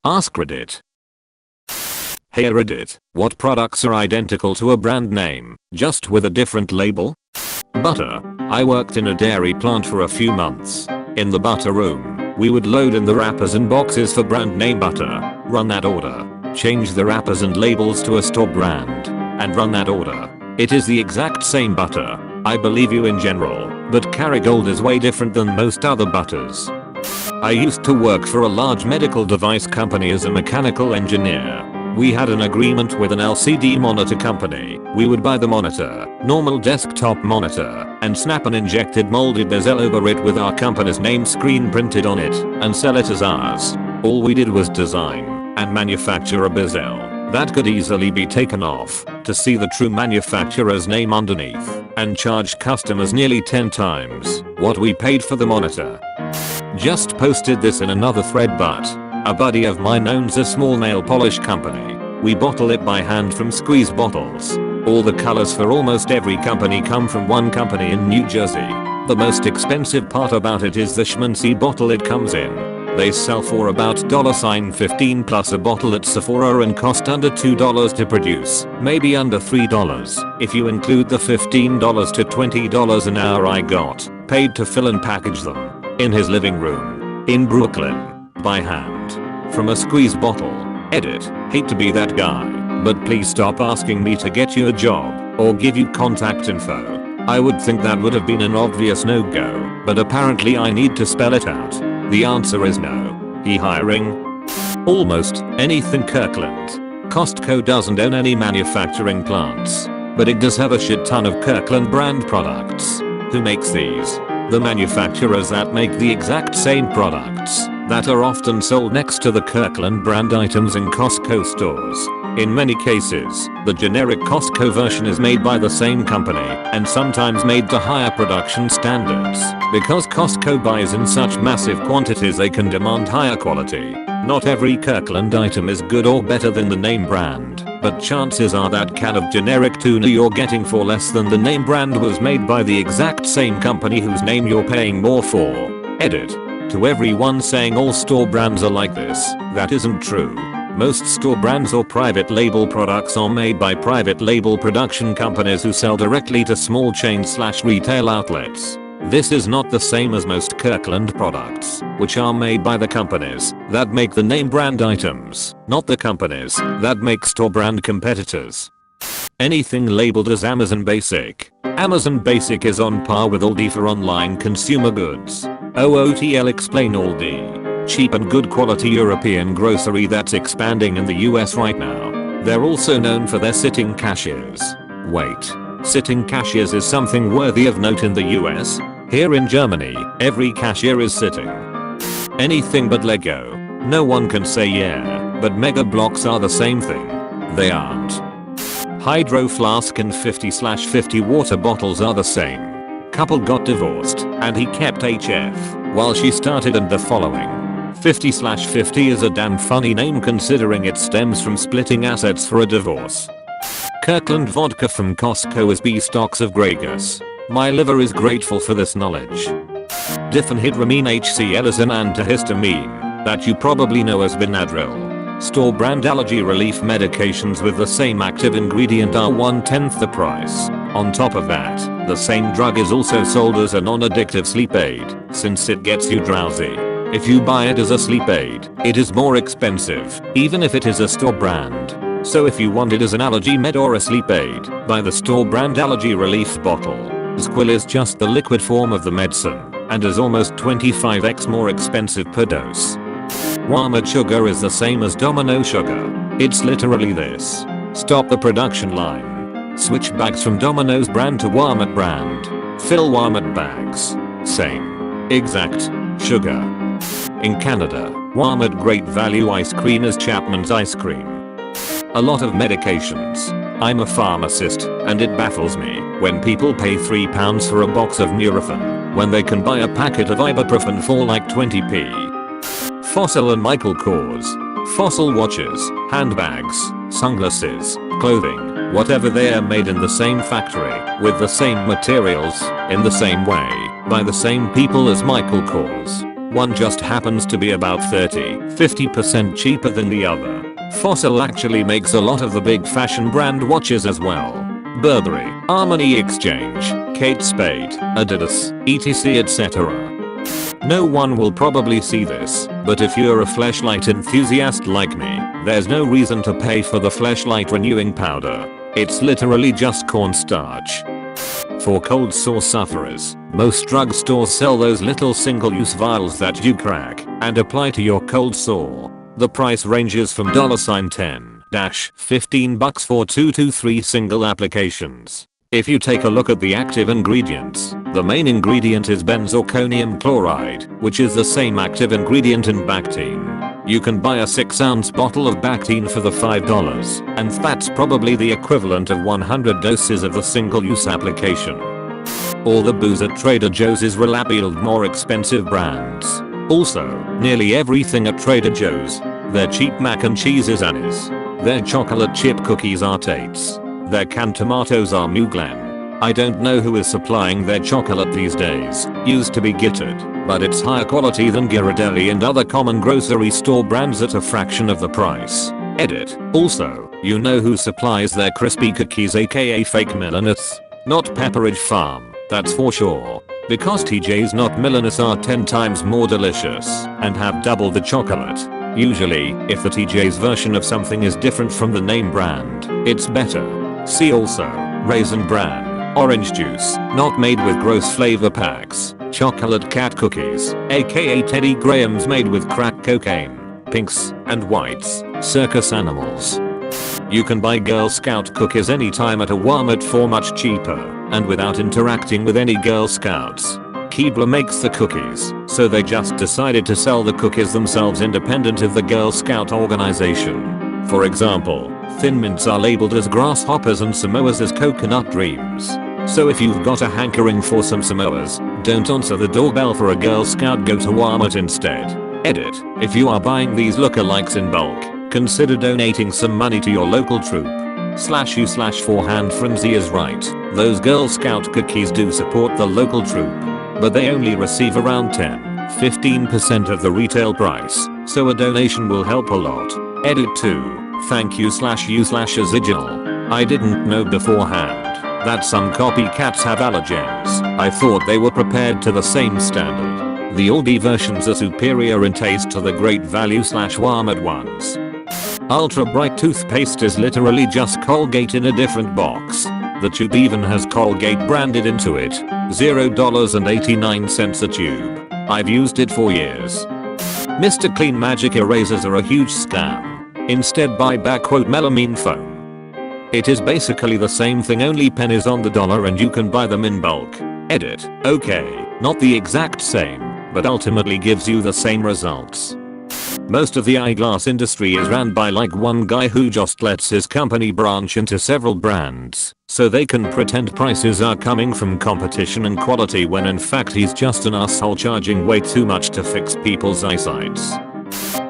AskReddit. Hey Reddit, what products are identical to a brand name, just with a different label? Butter. I worked in a dairy plant for a few months. In the butter room, we would load in the wrappers and boxes for brand name butter, run that order, change the wrappers and labels to a store brand, and run that order. It is the exact same butter. I believe you in general, but Kerrygold is way different than most other butters. I used to work for a large medical device company as a mechanical engineer. We had an agreement with an LCD monitor company. We would buy the monitor, normal desktop monitor, and snap an injected molded bezel over it with our company's name screen printed on it, and sell it as ours. All we did was design and manufacture a bezel that could easily be taken off to see the true manufacturer's name underneath, and charge customers nearly 10 times what we paid for the monitor. Just posted this in another thread, but a buddy of mine owns a small nail polish company. We bottle it by hand from squeeze bottles. All the colors for almost every company come from one company in New Jersey. The most expensive part about it is the schmancy bottle it comes in. They sell for about $15 plus a bottle at Sephora and cost under $2 to produce, maybe under $3 if you include the $15 to $20 an hour I got paid to fill and package them. In his living room in Brooklyn, by hand, from a squeeze bottle. Edit. Hate to be that guy, but please stop asking me to get you a job or give you contact info. I would think that would have been an obvious no-go, but apparently I need to spell it out. The answer is no. He hiring? Almost anything Kirkland. Costco doesn't own any manufacturing plants, but it does have a shit ton of Kirkland brand products. Who makes these? The manufacturers that make the exact same products that are often sold next to the Kirkland brand items in Costco stores. In many cases, the generic Costco version is made by the same company and sometimes made to higher production standards. Because Costco buys in such massive quantities, they can demand higher quality. Not every Kirkland item is good or better than the name brand, but chances are that can of generic tuna you're getting for less than the name brand was made by the exact same company whose name you're paying more for. Edit. To everyone saying all store brands are like this, that isn't true. Most store brands or private label products are made by private label production companies who sell directly to small chain/retail outlets. This is not the same as most Kirkland products, which are made by the companies that make the name brand items, not the companies that make store brand competitors. Anything labeled as Amazon Basic. Amazon Basic is on par with Aldi for online consumer goods. OOTL explain Aldi. Cheap and good quality European grocery that's expanding in the US right now. They're also known for their sitting cashiers. Wait. Sitting cashiers is something worthy of note in the US? Here in Germany, every cashier is sitting. Anything but Lego. No one can say yeah, but Mega Blocks are the same thing. They aren't. Hydro flask and 50/50 water bottles are the same. Couple got divorced, and he kept HF while she started and the following. 50/50 is a damn funny name considering it stems from splitting assets for a divorce. Kirkland vodka from Costco is B stocks of Gragas. My liver is grateful for this knowledge. Diphenhydramine HCl is an antihistamine that you probably know as Benadryl. Store brand allergy relief medications with the same active ingredient are 1/10 the price. On top of that, the same drug is also sold as a non-addictive sleep aid, since it gets you drowsy. If you buy it as a sleep aid, it is more expensive, even if it is a store brand. So if you want it as an allergy med or a sleep aid, buy the store brand allergy relief bottle. Squill is just the liquid form of the medicine, and is almost 25x more expensive per dose. Walmart sugar is the same as Domino sugar. It's literally this. Stop the production line. Switch bags from Domino's brand to Walmart brand. Fill Walmart bags. Same. Exact. Sugar. In Canada, Walmart Great Value ice cream is Chapman's ice cream. A lot of medications. I'm a pharmacist, and it baffles me when people pay £3 for a box of Nurofen when they can buy a packet of ibuprofen for like 20p. Fossil and Michael Kors. Fossil watches, handbags, sunglasses, clothing, whatever, they are made in the same factory, with the same materials, in the same way, by the same people as Michael Kors. One just happens to be about 30-50% cheaper than the other. Fossil actually makes a lot of the big fashion brand watches as well. Burberry, Armani Exchange, Kate Spade, Adidas, etc etc. No one will probably see this, but if you're a fleshlight enthusiast like me, there's no reason to pay for the fleshlight renewing powder. It's literally just cornstarch. For cold sore sufferers, most drugstores sell those little single-use vials that you crack and apply to your cold sore. The price ranges from $10-15 for 2 to 3 single applications. If you take a look at the active ingredients, the main ingredient is benzalkonium chloride, which is the same active ingredient in Bactine. You can buy a 6-ounce bottle of Bactine for the $5, and that's probably the equivalent of 100 doses of the single-use application. All the booze at Trader Joe's is relabeled more expensive brands. Also, nearly everything at Trader Joe's, their cheap mac and cheese is Annie's, their chocolate chip cookies are Tate's, their canned tomatoes are Muglen. I don't know who is supplying their chocolate these days, used to be Gitted, but it's higher quality than Ghirardelli and other common grocery store brands at a fraction of the price. Edit. Also, you know who supplies their crispy cookies aka fake Milanese? Not Pepperidge Farm, that's for sure. Because TJ's not Milanese are 10 times more delicious and have double the chocolate. Usually, if the TJ's version of something is different from the name brand, it's better. See also, Raisin Bran, orange juice, not made with gross flavor packs, chocolate cat cookies, aka Teddy Graham's made with crack cocaine, pinks and whites, circus animals. You can buy Girl Scout cookies anytime at a Walmart for much cheaper, and without interacting with any Girl Scouts. Keebler makes the cookies, so they just decided to sell the cookies themselves independent of the Girl Scout organization. For example, Thin Mints are labeled as grasshoppers and Samoas as coconut dreams. So if you've got a hankering for some Samoas, don't answer the doorbell for a Girl Scout, go to Walmart instead. Edit. If you are buying these lookalikes in bulk, consider donating some money to your local troop. /u/4hand frenzy is right, those Girl Scout cookies do support the local troop, but they only receive around 10-15% of the retail price, so a donation will help a lot. Edit 2. Thank you/u/original. I didn't know beforehand that some copycats have allergens. I thought they were prepared to the same standard. The Aldi versions are superior in taste to the Great Value/Walmart ones. Ultra Bright toothpaste is literally just Colgate in a different box. The tube even has Colgate branded into it. $0.89 a tube. I've used it for years. Mr. Clean Magic erasers are a huge scam. Instead buy melamine foam. It is basically the same thing, only pennies on the dollar, and you can buy them in bulk. Edit. Okay, not the exact same, but ultimately gives you the same results. Most of the eyeglass industry is ran by like one guy who just lets his company branch into several brands, so they can pretend prices are coming from competition and quality when in fact he's just an asshole charging way too much to fix people's eyesights.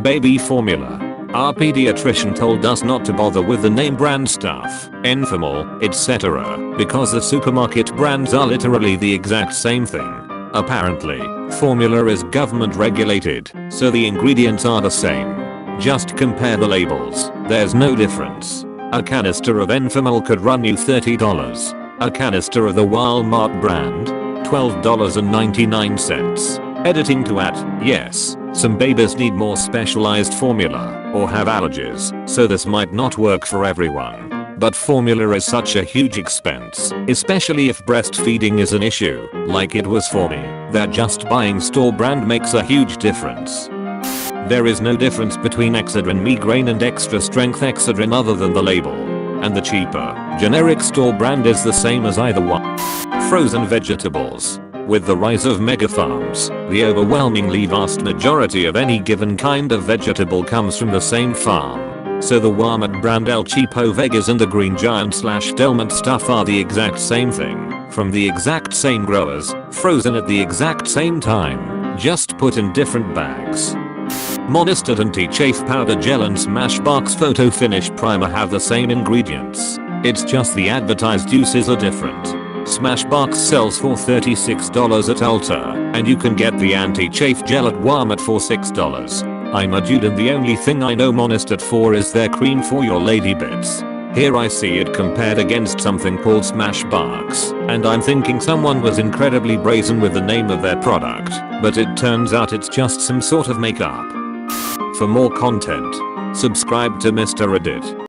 Baby formula. Our pediatrician told us not to bother with the name brand stuff, Enfamil, etc., because the supermarket brands are literally the exact same thing. Apparently, formula is government regulated, so the ingredients are the same. Just compare the labels, there's no difference. A canister of Enfamil could run you $30. A canister of the Walmart brand, $12.99. Editing to add, yes, some babies need more specialized formula, or have allergies, so this might not work for everyone. But formula is such a huge expense, especially if breastfeeding is an issue, like it was for me, that just buying store brand makes a huge difference. There is no difference between Excedrin migraine and extra strength Excedrin other than the label, and the cheaper, generic store brand is the same as either one. Frozen vegetables. With the rise of mega farms, the overwhelmingly vast majority of any given kind of vegetable comes from the same farm. So the Walmart brand El Cheapo Vegas and the Green Giant/Delmont stuff are the exact same thing, from the exact same growers, frozen at the exact same time, just put in different bags. Monistat anti-chafe powder gel and Smashbox photo finish primer have the same ingredients. It's just the advertised uses are different. Smashbox sells for $36 at Ulta, and you can get the anti-chafe gel at Walmart for $6. I'm a dude and the only thing I know Monest at for is their cream for your lady bits. Here I see it compared against something called Smashbox, and I'm thinking someone was incredibly brazen with the name of their product, but it turns out it's just some sort of makeup. For more content, subscribe to Mr. Reddit.